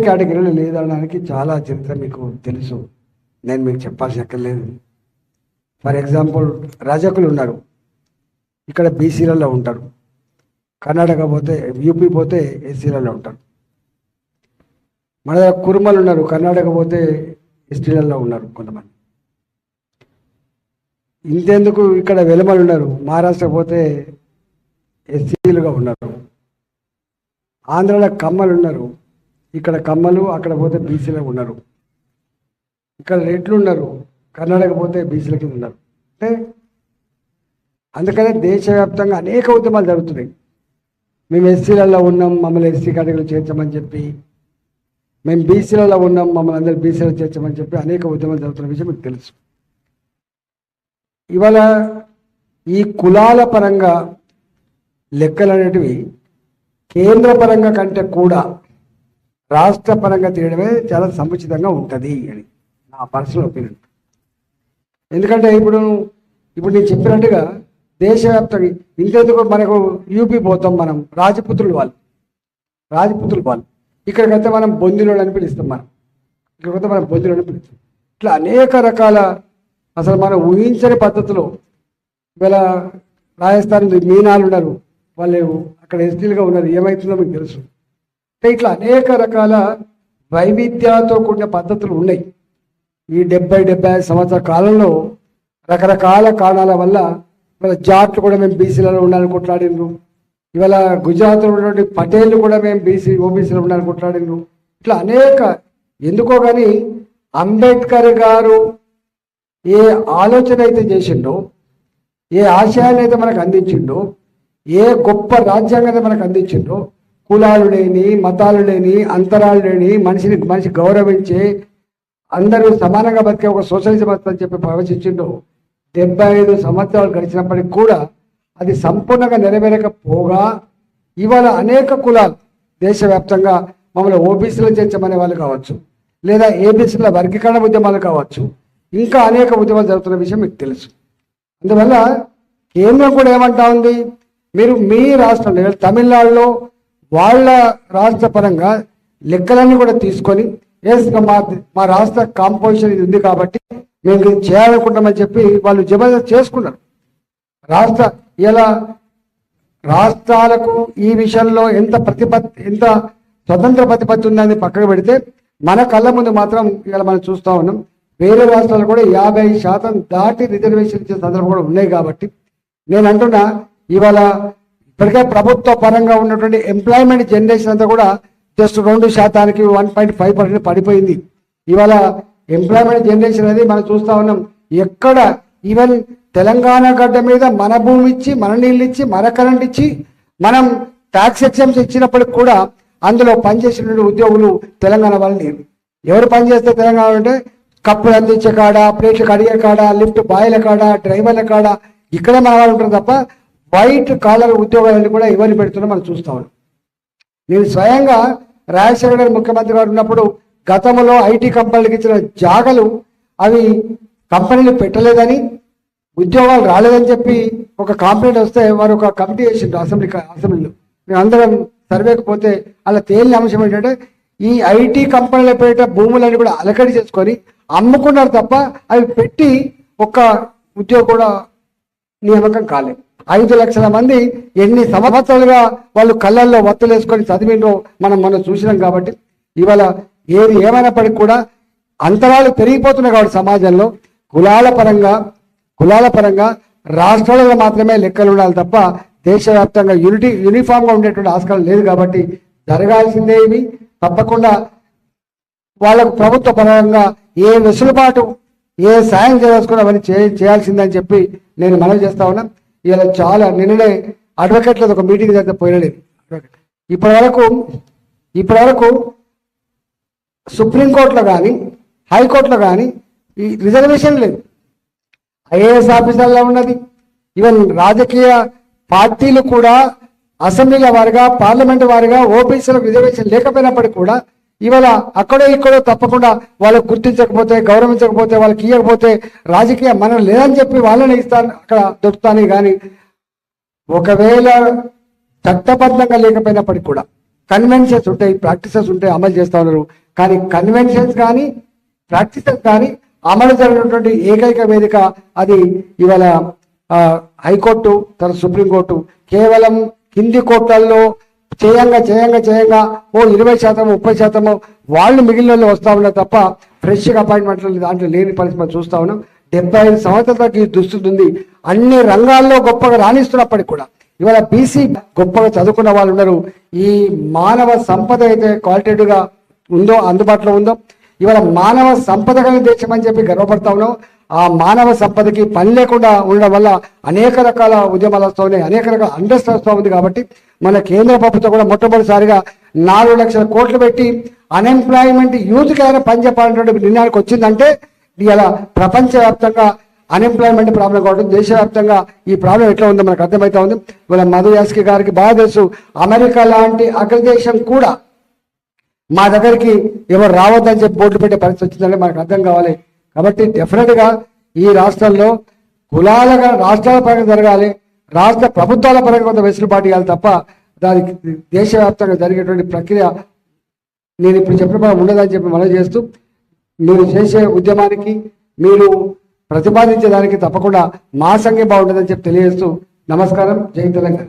కేటగిరీలో లేదనడానికి చాలా చరిత్ర మీకు తెలుసు, నేను మీకు చెప్పాల్సి అక్కర్లేదు. ఫర్ ఎగ్జాంపుల్ రజకులు ఉన్నారు, ఇక్కడ బీసీలలో ఉంటారు. కర్ణాటక పోతే యూపీ పోతే ఎస్సీలలో ఉంటారు. మన దగ్గర కురుమలు ఉన్నారు, కర్ణాటక పోతే ఎస్టీలలో ఉన్నారు కొంతమంది. ఇంతెందుకు ఇక్కడ వెలమలు ఉన్నారు, మహారాష్ట్ర పోతే ఎస్సీలుగా ఉన్నారు. ఆంధ్రాలో కమ్మలు ఉన్నారు, ఇక్కడ కమ్మలు, అక్కడ పోతే బీసీలో ఉన్నారు. ఇక్కడ రెడ్లు ఉన్నారు, కర్ణాటక పోతే బీసీల కింద ఉన్నారు. అంటే అందుకనే దేశవ్యాప్తంగా అనేక ఉద్యమాలు జరుగుతున్నాయి. మేము ఎస్సీలలో ఉన్నాం, మమ్మల్ని ఎస్సీ కేటగిరీలో చేర్చమని చెప్పి, మేము బీసీలలో ఉన్నాం, మమ్మల్ని అందరూ బీసీలో చేర్చమని చెప్పి అనేక ఉద్యమాలు జరుగుతున్న విషయం మీకు తెలుసు. ఇవాళ ఈ కులాల పరంగా లెక్కలు అనేటివి కేంద్ర పరంగా కంటే కూడా రాష్ట్ర పరంగా తీయడమే చాలా సముచితంగా ఉంటుంది అని నా పర్సనల్ ఒపీనియన్. ఎందుకంటే ఇప్పుడు నేను చెప్పినట్టుగా దేశవ్యాప్తంగా ఇంతెందుకు మనకు యూపీ పోతాం, మనం రాజపుత్రులు వాళ్ళు ఇక్కడికైతే మనం బొందిలోడు అని పిలుస్తాం, ఇక్కడికైతే మనం బొందిలోడు అని పిలుస్తాం. ఇట్లా అనేక రకాల అసలు మనం ఊహించని పద్ధతిలో ఇవాళ రాజస్థాన్ మీనాలు ఉన్నారు, వాళ్ళు అక్కడ ఎస్టీలుగా ఉన్నారు, ఏమవుతుందో మీకు తెలుసు. అంటే ఇట్లా అనేక రకాల వైవిధ్యాలతో కూడిన పద్ధతులు ఉన్నాయి. ఈ 70-75 సంవత్సరాల కాలంలో రకరకాల కారణాల వల్ల ఇవాళ జాట్లు కూడా మేము బీసీలలో ఉండాలని కొట్లాడినరు. ఇవాళ గుజరాత్లో ఉన్నటువంటి పటేళ్ళు కూడా మేము ఓబీసీలో ఉండాలని కొట్లాడినరు. ఇట్లా అనేక ఎందుకో కానీ అంబేద్కర్ గారు ఏ ఆలోచన అయితే చేసిండో, ఏ ఆశయాన్ని అయితే మనకు అందించిండో, ఏ గొప్ప రాజ్యాంగాన్ని మనకు అందించిండో, కులాలు లేని, మతాలు లేని, అంతరాలు లేని, మనిషి గౌరవించే, అందరూ సమానంగా బతికే ఒక సోషలిజం అని చెప్పి ప్రవచించిండో 75 సంవత్సరాలు గడిచినప్పటికి కూడా అది సంపూర్ణంగా నెరవేరకపోగా ఇవాళ అనేక కులాలు దేశవ్యాప్తంగా మమ్మల్ని ఓబీసీలో చేర్చమనే వాళ్ళు కావచ్చు, లేదా ఏబీసీల వర్గీకరణ ఉద్యమాలు కావచ్చు, ఇంకా అనేక ఉద్యమాలు జరుగుతున్న విషయం మీకు తెలుసు. అందువల్ల కేంద్రం కూడా ఏమంటా ఉంది, మీరు మీ రాష్ట్రంలో తమిళనాడులో వాళ్ళ రాష్ట్ర పరంగా లెక్కలన్నీ కూడా తీసుకొని మా రాష్ట్ర కాంపోజిషన్ ఇది ఉంది కాబట్టి మేము ఇది చేయాలనుకుంటామని చెప్పి వాళ్ళు జబర్దస్త్ చేసుకున్నారు. ఇలా రాష్ట్రాలకు ఈ విషయంలో ఎంత స్వతంత్ర ప్రతిపత్తి ఉందని పక్కకు పెడితే మన కళ్ళ ముందు మాత్రం ఇలా మనం చూస్తూ ఉన్నాం. వేరే రాష్ట్రాలు కూడా 50% దాటి రిజర్వేషన్ ఇచ్చే సందర్భం కూడా ఉన్నాయి. కాబట్టి నేను అంటున్నా, ఇవాళ ఇప్పటికే ప్రభుత్వ పరంగా ఉన్నటువంటి ఎంప్లాయ్మెంట్ జనరేషన్ అంతా కూడా జస్ట్ 2%, 1.5% పడిపోయింది. ఇవాళ ఎంప్లాయ్మెంట్ జనరేషన్ అనేది మనం చూస్తూ ఉన్నాం. ఎక్కడ ఈవెన్ తెలంగాణ గడ్డ మీద మన భూమి ఇచ్చి, మన నీళ్ళు ఇచ్చి, మన కరెంట్ ఇచ్చి, మనం ట్యాక్స్ ఎగ్జామ్స్ ఇచ్చినప్పటికి కూడా అందులో పనిచేసిన ఉద్యోగులు తెలంగాణ వాళ్ళు లేరు. ఎవరు పనిచేస్తే తెలంగాణ అంటే కప్పులు అందించే కాడ, ప్లేట్లు కడిగే కాడ, లిఫ్ట్ బాయ్ల కాడ, డ్రైవర్ల కాడ ఇక్కడే మన వాళ్ళు ఉంటారు తప్ప వైట్ కాలర్ ఉద్యోగాలను కూడా ఎవరిని పెడుతున్నా మనం చూస్తా ఉన్నాం. నేను స్వయంగా రాజశేఖర గారు ముఖ్యమంత్రి గారు ఉన్నప్పుడు గతంలో ఐటీ కంపెనీలకు ఇచ్చిన జాగలు అవి కంపెనీలు పెట్టలేదని, ఉద్యోగాలు రాలేదని చెప్పి ఒక కంప్లైంట్ వస్తే వారు ఒక కమిటీ వేసిండ్రు అసెంబ్లీలో. మేము అందరం సర్వేకి పోతే అలా తేలిన అంశం ఏంటంటే ఈ ఐటీ కంపెనీల పేట భూములన్నీ కూడా అలకడి చేసుకొని అమ్ముకున్నారు తప్ప అవి పెట్టి ఒక్క ఉద్యోగం కూడా నియామకం కాలేదు. 5 లక్షల మంది ఎన్ని సంవత్సరాలుగా వాళ్ళు కళ్ళల్లో వత్తులేసుకొని చదివిండ్రో మనం చూసినాం. కాబట్టి ఇవాళ ఏది ఏమైనప్పటికీ కూడా అంతరాలు పెరిగిపోతున్నాయి. కాబట్టి సమాజంలో కులాల పరంగా రాష్ట్రాలలో మాత్రమే లెక్కలు ఉండాలి తప్ప దేశవ్యాప్తంగా యూనిఫామ్గా ఉండేటువంటి ఆస్కారం లేదు. కాబట్టి జరగాల్సిందే ఇవి తప్పకుండా వాళ్ళకు ప్రభుత్వ పరంగా ఏ వెసులుబాటు, ఏ సాయం చేసుకుని అవన్నీ చేయాల్సిందని చెప్పి నేను మనవి చేస్తా ఉన్నా. ఇలా చాలా నిన్ననే అడ్వకేట్లతో ఒక మీటింగ్ జరిగితే పోయినలేదు. ఇప్పటి వరకు సుప్రీంకోర్టులో కానీ హైకోర్టులో కానీ ఈ రిజర్వేషన్ లేదు. ఐఏఎస్ ఆఫీసర్లో ఉన్నది. ఈవెన్ రాజకీయ పార్టీలు కూడా అసెంబ్లీల వారిగా, పార్లమెంటు వారిగా ఓబీసీలకు రిజర్వేషన్ లేకపోయినప్పటికీ కూడా ఇవాళ అక్కడో ఇక్కడో తప్పకుండా వాళ్ళకు గుర్తించకపోతే, గౌరవించకపోతే, వాళ్ళకి ఇవ్వకపోతే రాజకీయ మనం లేదని చెప్పి వాళ్ళని ఇస్తాను అక్కడ దొరుకుతానే. కానీ ఒకవేళ చట్టబద్ధంగా లేకపోయినప్పటికీ కూడా కన్వెన్షన్స్ ఉంటాయి, ప్రాక్టీసెస్ ఉంటాయి, అమలు చేస్తూ ఉన్నారు. కానీ కన్వెన్షన్స్ కానీ ప్రాక్టీసెస్ కానీ అమలు జరిగినటువంటి ఏకైక వేదిక అది ఇవాళ హైకోర్టు, తర్వాత సుప్రీంకోర్టు. కేవలం కింది కోర్టులలో చేయంగా ఓ 20% 30% వాళ్ళు మిగిలిన వస్తూ ఉన్నారు తప్ప ఫ్రెష్గా అపాయింట్మెంట్లు దాంట్లో లేని పరిస్థితి మనం చూస్తూ ఉన్నాం. 75 సంవత్సరాలకి దుస్థితి ఉంది. అన్ని రంగాల్లో గొప్పగా రాణిస్తున్నప్పటికీ కూడా ఇవాళ బీసీ గొప్పగా చదువుకున్న వాళ్ళు ఉన్నారు. ఈ మానవ సంపద అయితే క్వాలిటేటివ్గా ఉందో, అందుబాటులో ఉందో, ఇవాళ మానవ సంపద కలిగిన దేశం అని చెప్పి గర్వపడతా ఉన్నాం. ఆ మానవ సంపదకి పని లేకుండా ఉండడం వల్ల అనేక రకాల ఉద్యమాలు వస్తూ ఉన్నాయి, అనేక రకాల అండర్స్ట్ వస్తూ ఉంది. కాబట్టి మన కేంద్ర ప్రభుత్వం కూడా మొట్టమొదటిసారిగా 4 లక్షల కోట్లు పెట్టి అన్ఎంప్లాయ్మెంట్ యూత్కి ఏదైనా పని చెప్పాలనేటువంటి నిర్ణయానికి వచ్చిందంటే ఇలా ప్రపంచవ్యాప్తంగా అన్ఎంప్లాయ్మెంట్ ప్రాబ్లం కావడం, దేశవ్యాప్తంగా ఈ ప్రాబ్లం ఎట్లా ఉందో మనకు అర్థమవుతా ఉంది. ఇవాళ మధు యాస్కి గారికి బాగా తెలుసు, అమెరికా లాంటి అగ్రదేశం కూడా మా దగ్గరికి ఎవరు రావద్దని చెప్పి బోర్డులు పెట్టే పరిస్థితి వచ్చిందంటే మనకు అర్థం కావాలి. కాబట్టి డెఫినెట్గా ఈ రాష్ట్రంలో కులాలుగా రాష్ట్రాల పరంగా జరగాలి, రాష్ట్ర ప్రభుత్వాల పరంగా కొంత వెసులుబాటు ఇవ్వాలి తప్ప దానికి దేశవ్యాప్తంగా జరిగేటువంటి ప్రక్రియ నేను ఇప్పుడు చెప్పిన ఉండదని చెప్పి మనం చేస్తూ, మీరు చేసే ఉద్యమానికి, మీరు ప్రతిపాదించే దానికి తప్పకుండా మా సంఖ్య బాగుంటుందని చెప్పి తెలియజేస్తూ నమస్కారం. జై తెలంగాణ.